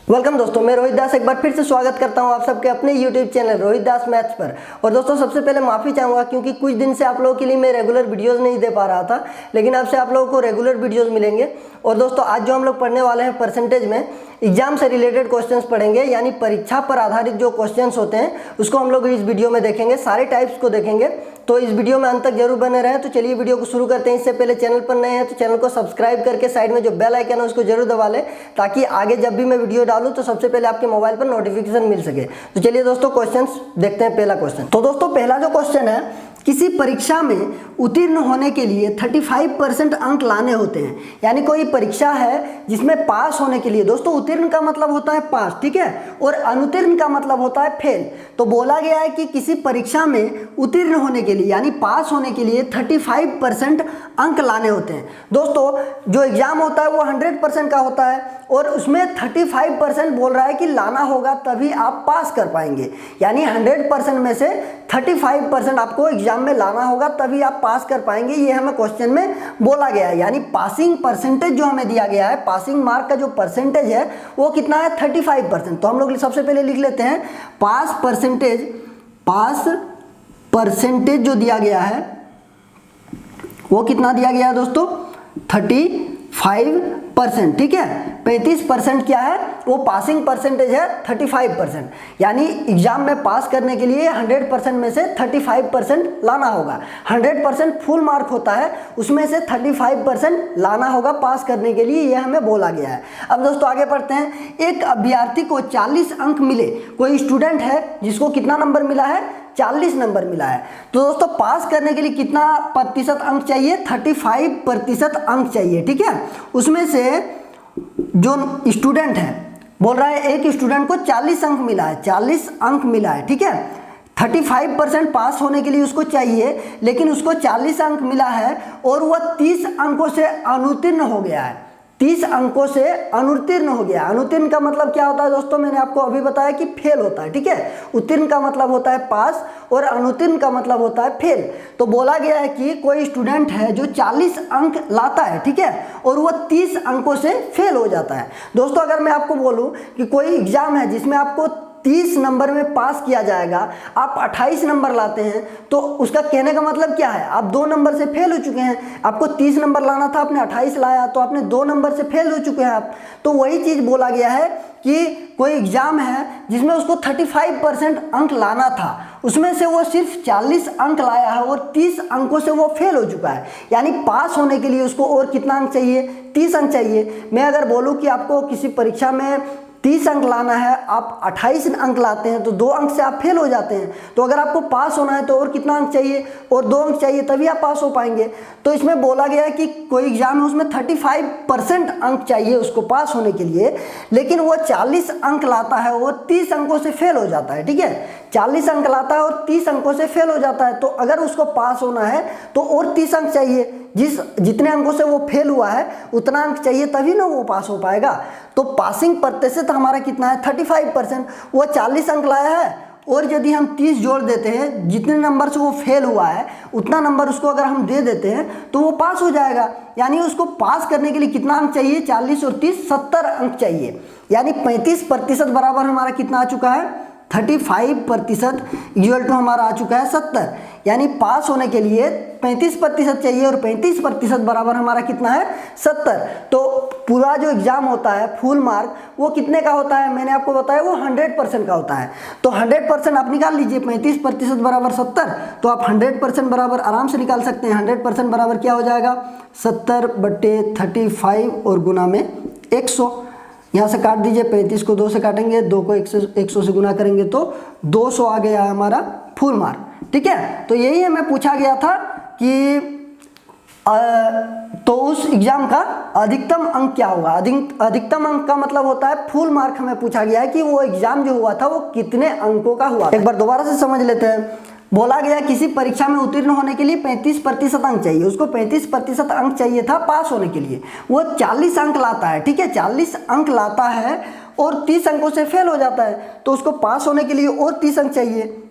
Welcome दोस्तों, मैं रोहित दास एक बार फिर से स्वागत करता हूं आप सबके अपने YouTube चैनल रोहित दास मैथ्स पर। और दोस्तों सबसे पहले माफ़ी चाहूँगा क्योंकि कुछ दिन से आप लोगों के लिए मैं रेगुलर वीडियोस नहीं दे पा रहा था, लेकिन अब से आप लोगों को रेगुलर वीडियोस मिलेंगे। और दोस्तों आज जो हम लोग पढ़ने वाले हैं परसेंटेज में एग्जाम से रिलेटेड क्वेश्चंस पढ़ेंगे, यानी परीक्षा पर आधारित जो क्वेश्चंस होते हैं उसको हम लोग इस वीडियो में देखेंगे, सारे टाइप्स को देखेंगे। तो इस वीडियो में अंत तक जरूर बने रहें। तो चलिए वीडियो को शुरू करते हैं। इससे पहले चैनल पर नए हैं तो चैनल को सब्सक्राइब करके साइड में जो बेल आइकन है उसको जरूर दबा लें, ताकि आगे जब भी मैं वीडियो डालूं तो सबसे पहले आपके मोबाइल पर नोटिफिकेशन मिल सके। तो चलिए दोस्तों क्वेश्चंस देखते हैं। पहला क्वेश्चन, तो दोस्तों पहला जो क्वेश्चन है, किसी परीक्षा में उत्तीर्ण होने के लिए 35% अंक लाने होते हैं। यानी कोई परीक्षा है जिसमें पास होने के लिए, दोस्तों उत्तीर्ण का मतलब होता है पास, ठीक है, और अनुत्तीर्ण का मतलब होता है फेल। तो बोला गया है कि किसी परीक्षा में उत्तीर्ण होने के लिए यानी पास होने के लिए 35% अंक लाने होते हैं। दोस्तों जो एग्जाम होता है वो 100% का होता है और उसमें 35% बोल रहा है कि लाना होगा, तभी आप पास कर पाएंगे। यानी 100% में से 35% आपको एग्जाम में लाना होगा, तभी आप पास कर पाएंगे। ये हमें क्वेश्चन में बोला गया है। यानी पासिंग परसेंटेज जो हमें दिया गया है, पासिंग मार्क का जो परसेंटेज है वो कितना है, 35%। तो हम लोग सबसे पहले लिख लेते हैं पास परसेंटेज जो दिया गया है वो कितना दिया गया है दोस्तों, 35%, ठीक है। 35% क्या है, वो पासिंग परसेंटेज है 35%। यानी एग्जाम में पास करने के लिए 100% में से 35% लाना होगा। 100% फुल मार्क होता है, उसमें से 35% लाना होगा पास करने के लिए, यह हमें बोला गया है। अब दोस्तों आगे पढ़ते हैं। एक अभ्यर्थी को 40 अंक मिले। कोई स्टूडेंट है जिसको कितना नंबर मिला है, 40 नंबर मिला है। तो दोस्तों पास करने के लिए कितना प्रतिशत अंक चाहिए, 35% अंक चाहिए, ठीक है। उसमें से जो स्टूडेंट है बोल रहा है, एक स्टूडेंट को 40 अंक मिला है, 40 अंक मिला है, ठीक है। 35% पास होने के लिए उसको चाहिए, लेकिन उसको 40 अंक मिला है और वह 30 अंकों से अनुत्तीर्ण हो गया है। 30 अंकों से अनुत्तीर्ण हो गया। अनुत्तीर्ण का मतलब क्या होता है दोस्तों, मैंने आपको अभी बताया कि फेल होता है, ठीक है। उत्तीर्ण का मतलब होता है पास और अनुत्तीर्ण का मतलब होता है फेल। तो बोला गया है कि कोई स्टूडेंट है जो 40 अंक लाता है, ठीक है, और वह 30 अंकों से फेल हो जाता है। दोस्तों अगर मैं आपको बोलूं कि कोई एग्जाम है जिसमें आपको 30 नंबर में पास किया जाएगा, आप 28 नंबर लाते हैं, तो उसका कहने का मतलब क्या है, आप 2 नंबर से फेल हो चुके हैं। आपको 30 नंबर लाना था, आपने 28 लाया, तो आपने 2 नंबर से फेल हो चुके हैं आप। तो वही चीज़ बोला गया है कि कोई एग्जाम है जिसमें उसको 35% अंक लाना था, उसमें से वो सिर्फ 40 अंक लाया है और 30 अंकों से वो फेल हो चुका है। यानी पास होने के लिए उसको और कितना अंक चाहिए, 30 अंक चाहिए। मैं अगर बोलूँ कि आपको किसी परीक्षा में 30 अंक लाना है, आप 28 अंक लाते हैं, तो 2 अंक से आप फेल हो जाते हैं। तो अगर आपको पास होना है तो और कितना अंक चाहिए, और 2 अंक चाहिए, तभी आप पास हो पाएंगे। तो इसमें बोला गया है कि कोई एग्जाम है उसमें 35% अंक चाहिए उसको पास होने के लिए, लेकिन वो 40 अंक लाता है और 30 अंकों से फेल हो जाता है, ठीक है। 40 अंक लाता है और 30 अंकों से फेल हो जाता है। तो अगर उसको पास होना है तो और 30 अंक चाहिए। जितने अंकों से वो फेल हुआ है उतना अंक चाहिए, तभी ना वो पास हो पाएगा। तो पासिंग प्रतिशत हमारा कितना है, 35%। वो 40 अंक लाया है और यदि हम 30 जोड़ देते हैं, जितने नंबर से वो फेल हुआ है उतना नंबर उसको अगर हम दे देते हैं तो वो पास हो जाएगा। यानी उसको पास करने के लिए कितना अंक चाहिए, 40 और 30 70 अंक चाहिए। यानी 35% बराबर हमारा कितना आ चुका है, 35% इक्वल टू हमारा आ चुका है 70। यानी पास होने के लिए 35% चाहिए और 35% बराबर हमारा कितना है, 70। तो पूरा जो एग्जाम होता है फुल मार्क वो कितने का होता है, मैंने आपको बताया वो 100% का होता है। तो 100% आप निकाल लीजिए, 35% बराबर 70। तो आप 100% बराबर आराम से निकाल सकते हैं। 100% बराबर क्या हो जाएगा, 70/35 और गुना में 100। यहाँ से काट दीजिए, 35 को 2 से काटेंगे, 2 को 100 से गुना करेंगे तो 200 आ गया हमारा फुल मार्क, ठीक है। तो यही हमें पूछा गया था कि तो उस एग्जाम का अधिकतम अंक क्या होगा। अधिकतम अंक का मतलब होता है फुल मार्क। हमें पूछा गया है कि वो एग्जाम जो हुआ था वो कितने अंकों का हुआ। एक बार दोबारा से समझ लेते हैं। बोला गया किसी परीक्षा में उत्तीर्ण होने के लिए 35% अंक चाहिए, उसको 35% अंक चाहिए था पास होने के लिए। वो 40 अंक लाता है, ठीक है, 40 अंक लाता है और 30 अंकों से फेल हो जाता है। तो उसको पास होने के लिए और 30 अंक चाहिए।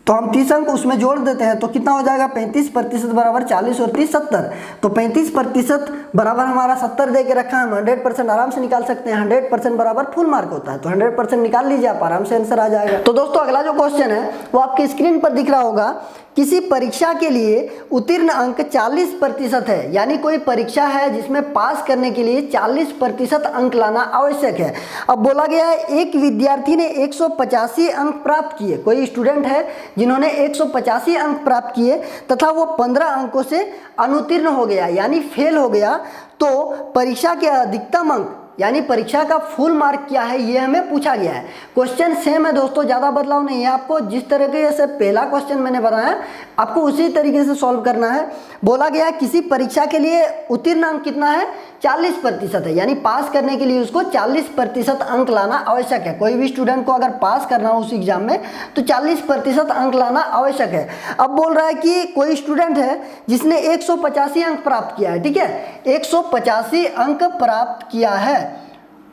तो हम 30 अंक उसमें जोड़ देते हैं तो कितना हो जाएगा 35% बराबर 40 और 30 70। तो 35% बराबर हमारा 70 दे के रखा है, हम 100% आराम से निकाल सकते हैं। 100% बराबर फुल मार्क होता है, तो 100% निकाल लीजिए आप, आराम से आंसर आ जाएगा। तो दोस्तों अगला जो क्वेश्चन है वो आपकी स्क्रीन पर दिख रहा होगा। किसी परीक्षा के लिए उत्तीर्ण अंक 40% है, यानी कोई परीक्षा है जिसमें पास करने के लिए 40% अंक लाना आवश्यक है। अब बोला गया है एक विद्यार्थी ने 185 अंक प्राप्त किए, कोई स्टूडेंट है जिन्होंने 185 अंक प्राप्त किए तथा वो 15 अंकों से अनुत्तीर्ण हो गया यानी फेल हो गया, तो परीक्षा के अधिकतम अंक यानी परीक्षा का फुल मार्क क्या है ये हमें पूछा गया है। क्वेश्चन सेम है दोस्तों, ज़्यादा बदलाव नहीं है। आपको जिस तरीके से पहला क्वेश्चन मैंने बताया आपको उसी तरीके से सॉल्व करना है। बोला गया है किसी परीक्षा के लिए उत्तीर्ण अंक कितना है 40% है, यानी पास करने के लिए उसको 40% अंक लाना आवश्यक है। कोई भी स्टूडेंट को अगर पास करना हो उस एग्जाम में तो 40% अंक लाना आवश्यक है। अब बोल रहा है कि कोई स्टूडेंट है जिसने 185 अंक प्राप्त किया है, ठीक है, 185 अंक प्राप्त किया है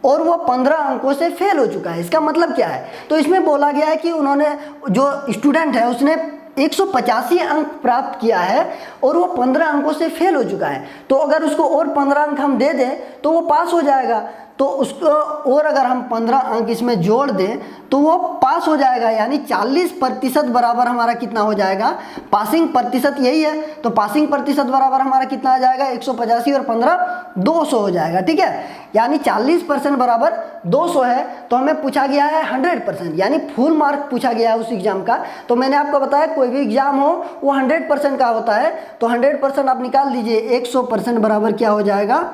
और वो 15 अंकों से फेल हो चुका है। इसका मतलब क्या है, तो इसमें बोला गया है कि उन्होंने जो स्टूडेंट है उसने 185 अंक प्राप्त किया है और वो 15 अंकों से फेल हो चुका है। तो अगर उसको और 15 अंक हम दे दें तो वो पास हो जाएगा। तो उसको और अगर हम 15 अंक इसमें जोड़ दें तो वो पास हो जाएगा, यानी 40% बराबर हमारा कितना हो जाएगा, पासिंग प्रतिशत यही है। तो पासिंग प्रतिशत बराबर हमारा कितना आ जाएगा 185 और 15 200 हो जाएगा, ठीक है, यानी 40% बराबर 200 है। तो हमें पूछा गया है 100% यानी फुल मार्क पूछा गया है उस एग्जाम का। तो मैंने आपको बताया कोई भी एग्जाम हो वो 100% का होता है, तो 100% आप निकाल दीजिए। 100% बराबर क्या हो जाएगा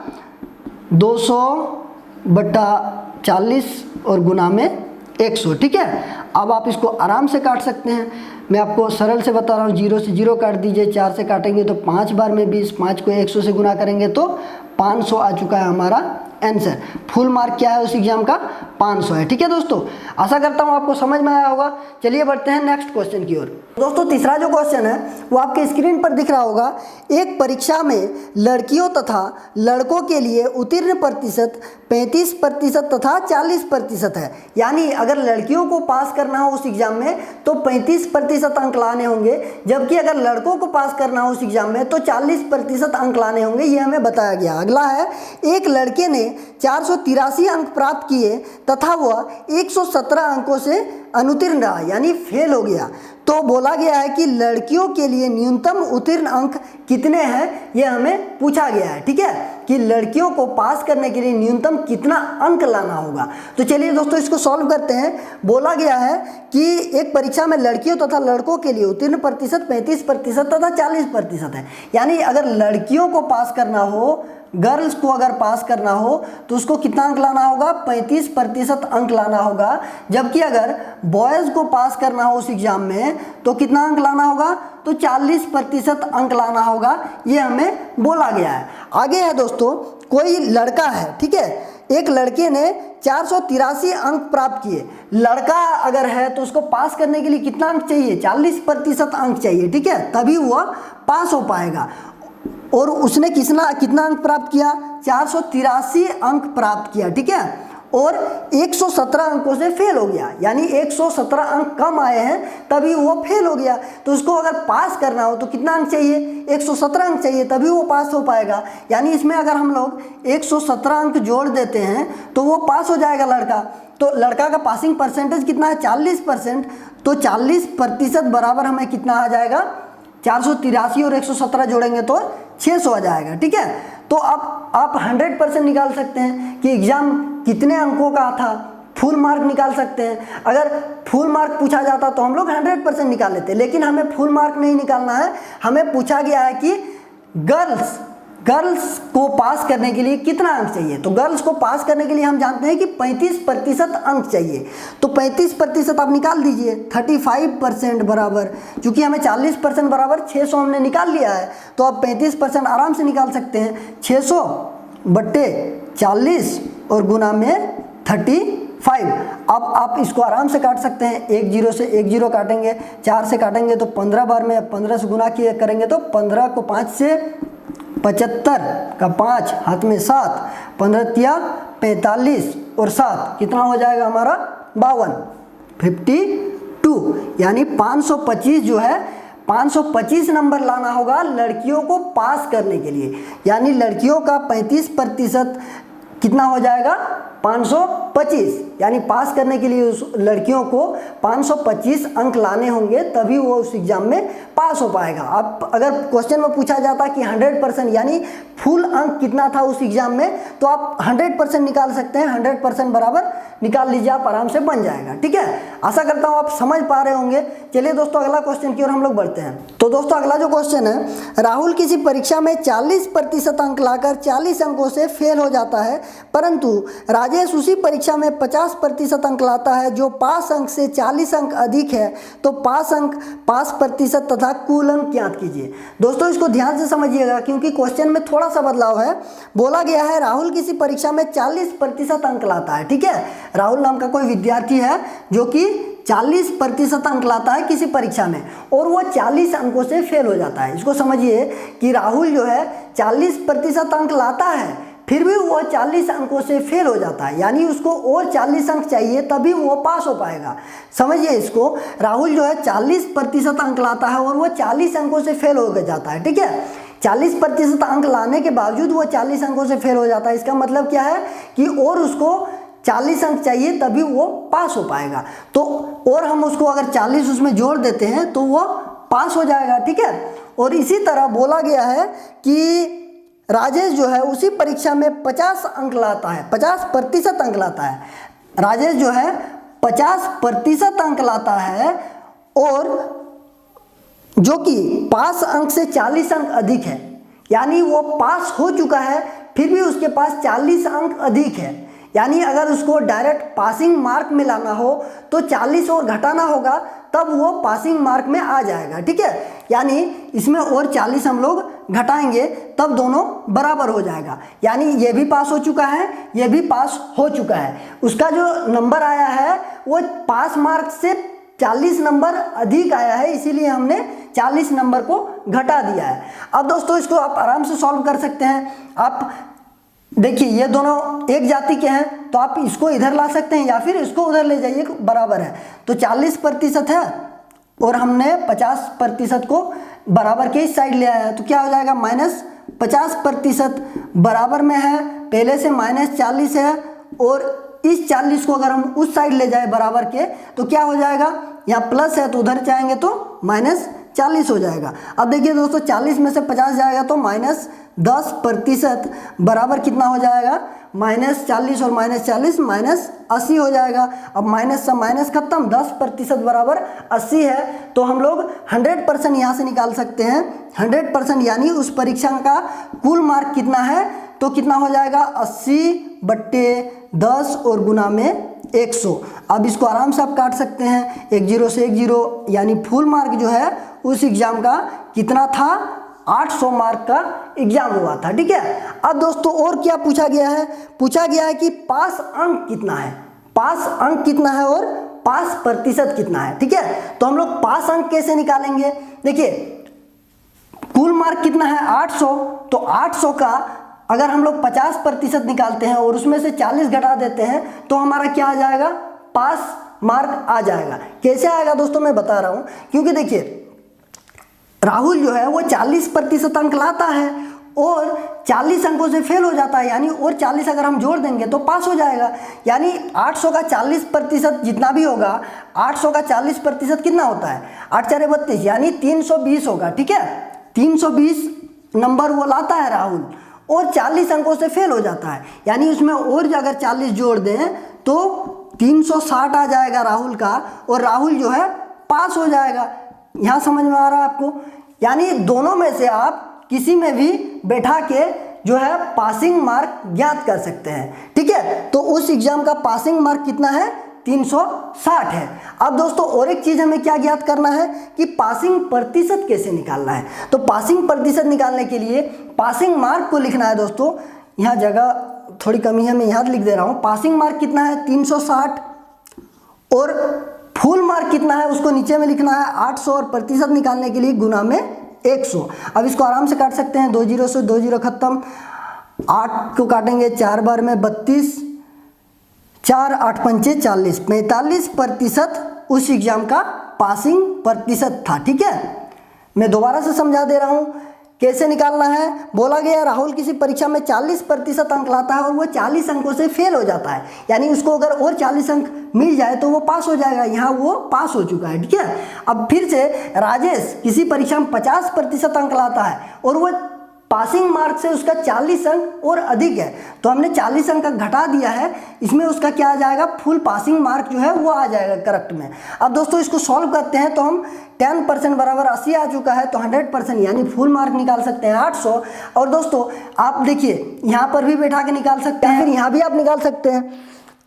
200/40 और गुना में 100, ठीक है। अब आप इसको आराम से काट सकते हैं, मैं आपको सरल से बता रहा हूँ। 0 से 0 काट दीजिए, 4 से काटेंगे तो 5 बार में 20, 5 को 100 से गुना करेंगे तो 500 आ चुका है हमारा आंसर। फुल मार्क क्या है उस एग्जाम का 500 है, ठीक है दोस्तों। आशा करता हूँ आपको समझ में आया होगा। चलिए बढ़ते हैं नेक्स्ट क्वेश्चन की ओर। दोस्तों तीसरा जो क्वेश्चन है वो आपके स्क्रीन पर दिख रहा होगा। एक परीक्षा में लड़कियों तथा लड़कों के लिए उत्तीर्ण प्रतिशत 35% तथा 40% है, यानी अगर लड़कियों को पास करना हो उस एग्जाम में तो 35% अंक लाने होंगे, जबकि अगर लड़कों को पास करना हो उस एग्जाम में तो 40% अंक लाने होंगे, ये हमें बताया गया। अगला है एक लड़के ने 483 अंक प्राप्त किए तथा वह 117 अंकों से अनुत्तीर्ण रहा यानी फेल हो गया। तो बोला गया है कि लड़कियों के लिए न्यूनतम उत्तीर्ण अंक कितने हैं ये हमें पूछा गया है, ठीक है, कि लड़कियों को पास करने के लिए न्यूनतम कितना अंक लाना होगा। तो चलिए दोस्तों इसको सॉल्व करते हैं। बोला गया है कि एक परीक्षा में लड़कियों तथा लड़कों के लिए उत्तीर्ण प्रतिशत 35% तथा 40% है, यानी अगर लड़कियों को पास करना हो, गर्ल्स को अगर पास करना हो तो उसको कितना अंक लाना होगा 35% अंक लाना होगा, जबकि अगर बॉयज़ को पास करना हो उस एग्जाम में तो कितना अंक लाना होगा तो 40% अंक लाना होगा, ये हमें बोला गया है। आगे है दोस्तों कोई लड़का है, ठीक है, एक लड़के ने 483 अंक प्राप्त किए। लड़का अगर है तो उसको पास करने के लिए कितना अंक चाहिए 40% अंक चाहिए, ठीक है, तभी वह पास हो पाएगा। और उसने कितना अंक प्राप्त किया 483 अंक प्राप्त किया, ठीक है, और 117 अंकों से फेल हो गया, यानी 117 अंक कम आए हैं तभी वो फेल हो गया। तो उसको अगर पास करना हो तो कितना अंक चाहिए 117 अंक चाहिए, तभी वो पास हो पाएगा। यानी इसमें अगर हम लोग 117 अंक जोड़ देते हैं तो वो पास हो जाएगा लड़का। तो लड़का का पासिंग परसेंटेज कितना है 40%, तो 40% बराबर हमें कितना आ जाएगा 483 और 117 जोड़ेंगे तो 600 आ जाएगा, ठीक है। तो अब आप 100% निकाल सकते हैं कि एग्जाम कितने अंकों का था, फुल मार्क निकाल सकते हैं। अगर फुल मार्क पूछा जाता तो हम लोग 100% निकाल लेते, लेकिन हमें फुल मार्क नहीं निकालना है। हमें पूछा गया है कि गर्ल्स को पास करने के लिए कितना अंक चाहिए। तो गर्ल्स को पास करने के लिए हम जानते हैं कि 35% अंक चाहिए, तो 35% आप निकाल दीजिए। 35% बराबर, चूंकि हमें 40% बराबर 600 हमने निकाल लिया है, तो आप 35% आराम से निकाल सकते हैं। 600/40 और गुना में 35। अब आप इसको आराम से काट सकते हैं। 1 0 से 1 0 काटेंगे, 4 से काटेंगे तो 15 बार में 15 से गुना किए करेंगे तो 15 को 5 से 75 का 5 हाथ में 7, 15 तिया 45 और 7 कितना हो जाएगा हमारा 52, 52। यानी 525 जो है 525 नंबर लाना होगा लड़कियों को पास करने के लिए। यानी लड़कियों का 35% कितना हो जाएगा 525, यानी पास करने के लिए उस लड़कियों को 525 अंक लाने होंगे तभी वो उस एग्जाम में पास हो पाएगा। अब अगर क्वेश्चन में पूछा जाता कि 100% यानी फुल अंक कितना था उस एग्जाम में, तो आप 100% निकाल सकते हैं। 100% बराबर निकाल लीजिए, आप आराम से बन जाएगा। ठीक है, आशा करता हूँ आप समझ पा रहे होंगे। चलिए दोस्तों अगला क्वेश्चन की ओर हम लोग बढ़ते हैं। तो दोस्तों अगला जो क्वेश्चन है, राहुल किसी परीक्षा में 40% अंक लाकर 40 अंकों से फेल हो जाता है, परंतु राजेश उसी परीक्षा में 50% अंक लाता है जो पास अंक से 40 अंक अधिक है, तो पास प्रतिशत तथा कुल अंक ज्ञात कीजिए। दोस्तों इसको ध्यान से समझिएगा क्योंकि क्वेश्चन में थोड़ा सा बदलाव है। बोला गया है राहुल किसी परीक्षा में 40% अंक लाता है। ठीक है, राहुल नाम का कोई विद्यार्थी है जो कि 40% अंक लाता है किसी परीक्षा में और वो 40 अंकों से फेल हो जाता है। इसको समझिए कि राहुल जो है 40% अंक लाता है फिर भी वो 40 अंकों से फेल हो जाता है, यानी उसको और 40 अंक चाहिए तभी वो पास हो पाएगा। समझिए इसको, राहुल जो है 40% अंक लाता है और वो 40 अंकों से फेल हो जाता है। ठीक है, 40% अंक लाने के बावजूद वो 40 अंकों से फेल हो जाता है। इसका मतलब क्या है कि और उसको 40 अंक चाहिए तभी वो पास हो पाएगा। तो और हम उसको अगर 40 उसमें जोड़ देते हैं तो वो पास हो जाएगा। ठीक है, और इसी तरह बोला गया है कि राजेश जो है उसी परीक्षा में 50 अंक लाता है, 50% अंक लाता है। राजेश जो है 50% अंक लाता है और जो कि पास अंक से 40 अंक अधिक है, यानी वो पास हो चुका है फिर भी उसके पास 40 अंक अधिक है। यानी अगर उसको डायरेक्ट पासिंग मार्क में लाना हो तो 40 और घटाना होगा तब वो पासिंग मार्क में आ जाएगा। ठीक है, यानी इसमें और 40 हम लोग घटाएंगे तब दोनों बराबर हो जाएगा। यानी ये भी पास हो चुका है, ये भी पास हो चुका है। उसका जो नंबर आया है वो पास मार्क से 40 नंबर अधिक आया है, इसीलिए हमने 40 नंबर को घटा दिया है। अब दोस्तों इसको आप आराम से सॉल्व कर सकते हैं। आप देखिए ये दोनों एक जाति के हैं तो आप इसको इधर ला सकते हैं या फिर इसको उधर ले जाइए, बराबर है। तो 40% है और हमने 50% को बराबर के इस साइड ले आया तो क्या हो जाएगा -50% बराबर में है, पहले से -40 है और इस 40 को अगर हम उस साइड ले जाए बराबर के तो क्या हो जाएगा, यहाँ प्लस है तो उधर जाएंगे तो -40 हो जाएगा। अब देखिए दोस्तों 40 में से 50 जाएगा तो -10% बराबर कितना हो जाएगा, -40 और -40 -80 हो जाएगा। अब माइनस से माइनस खत्म, 10% बराबर 80 है तो हम लोग 100% यहाँ से निकाल सकते हैं। 100% यानी उस परीक्षा का कुल मार्क कितना है तो कितना हो जाएगा 80/10 और गुना में 100। अब इसको आराम से आप काट सकते हैं, 1 0 से 1 0, यानी फुल मार्क जो है उस एग्जाम का कितना था 800 मार्क का एग्जाम हुआ था। ठीक है, अब दोस्तों और क्या पूछा गया है, पूछा गया है कि पास अंक कितना है, पास अंक कितना है और पास प्रतिशत कितना है। ठीक है, तो हम लोग पास अंक कैसे निकालेंगे, देखिए कुल मार्क कितना है 800, तो 800 का अगर हम लोग 50% निकालते हैं और उसमें से 40 घटा देते हैं तो हमारा क्या आ जाएगा, पास मार्क आ जाएगा। कैसे आएगा दोस्तों मैं बता रहा हूं, क्योंकि देखिए राहुल जो है वो 40% अंक लाता है और 40 अंकों से फेल हो जाता है, यानी और 40 अगर हम जोड़ देंगे तो पास हो जाएगा। यानी 800 का 40% जितना भी होगा, 800 का 40% कितना होता है 8 4 32, यानी 320 होगा। ठीक है, 320 नंबर वो लाता है राहुल और 40 अंकों से फेल हो जाता है, यानी उसमें और अगर 40 जोड़ दें तो 360 आ जाएगा राहुल का और राहुल जो है पास हो जाएगा। यहाँ समझ में आ रहा है आपको, यानी दोनों में से आप किसी में भी बैठा के जो है पासिंग मार्क ज्ञात कर सकते हैं। ठीक है, तो उस एग्जाम का पासिंग मार्क कितना है 360 है। अब दोस्तों और एक चीज हमें क्या ज्ञात करना है कि पासिंग प्रतिशत कैसे निकालना है। तो पासिंग प्रतिशत निकालने के लिए पासिंग मार्क को लिखना है दोस्तों, यहाँ जगह थोड़ी कमी है मैं यहाँ लिख दे रहा हूँ। पासिंग मार्क कितना है 360 और फुल मार्क कितना है उसको नीचे में लिखना है 800 और प्रतिशत निकालने के लिए गुना में 100। अब इसको आराम से काट सकते हैं, 2 0 से 2 0 खत्म, 8 को काटेंगे 4 बार में 32, 4 8 5 40, 45% उस एग्जाम का पासिंग प्रतिशत था। ठीक है, मैं दोबारा से समझा दे रहा हूँ कैसे निकालना है। बोला गया राहुल किसी परीक्षा में 40% अंक लाता है और वो 40 अंकों से फेल हो जाता है, यानी उसको अगर और 40 अंक मिल जाए तो वो पास हो जाएगा। यहाँ वो पास हो चुका है। ठीक है, अब फिर से राजेश किसी परीक्षा में 50% अंक लाता है और वो पासिंग मार्क से उसका 40 अंक और अधिक है, तो हमने 40 अंक का घटा दिया है, इसमें उसका क्या आ जाएगा, फुल पासिंग मार्क जो है वो आ जाएगा करेक्ट में। अब दोस्तों इसको सॉल्व करते हैं तो हम 10% बराबर 80 आ चुका है, तो 100% यानी फुल मार्क निकाल सकते हैं 800। और दोस्तों आप देखिए यहाँ पर भी बैठा के निकाल सकते हैं, फिर यहाँ भी आप निकाल सकते हैं।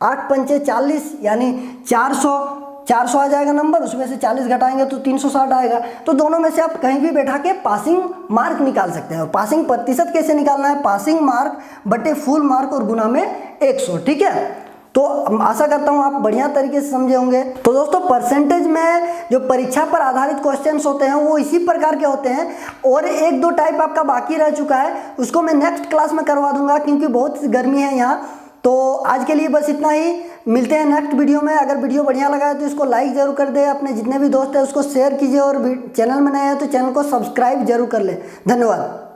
8 पंचे 40 यानी 400 आ जाएगा नंबर, उसमें से 40 घटाएंगे तो 360 आएगा। तो दोनों में से आप कहीं भी बैठा के पासिंग मार्क निकाल सकते हैं। और पासिंग प्रतिशत कैसे निकालना है, पासिंग मार्क बटे फुल मार्क और गुना में 100। ठीक है, तो आशा करता हूँ आप बढ़िया तरीके से समझे होंगे। तो दोस्तों परसेंटेज में जो परीक्षा पर आधारित क्वेश्चंस होते हैं वो इसी प्रकार के होते हैं, और 1-2 टाइप आपका बाकी रह चुका है, उसको मैं नेक्स्ट क्लास में करवा दूंगा क्योंकि बहुत गर्मी है यहाँ। तो आज के लिए बस इतना ही, मिलते हैं नेक्स्ट वीडियो में। अगर वीडियो बढ़िया लगा है तो इसको लाइक जरूर कर दे, अपने जितने भी दोस्त हैं उसको शेयर कीजिए, और चैनल में नए हैं तो चैनल को सब्सक्राइब जरूर कर ले। धन्यवाद।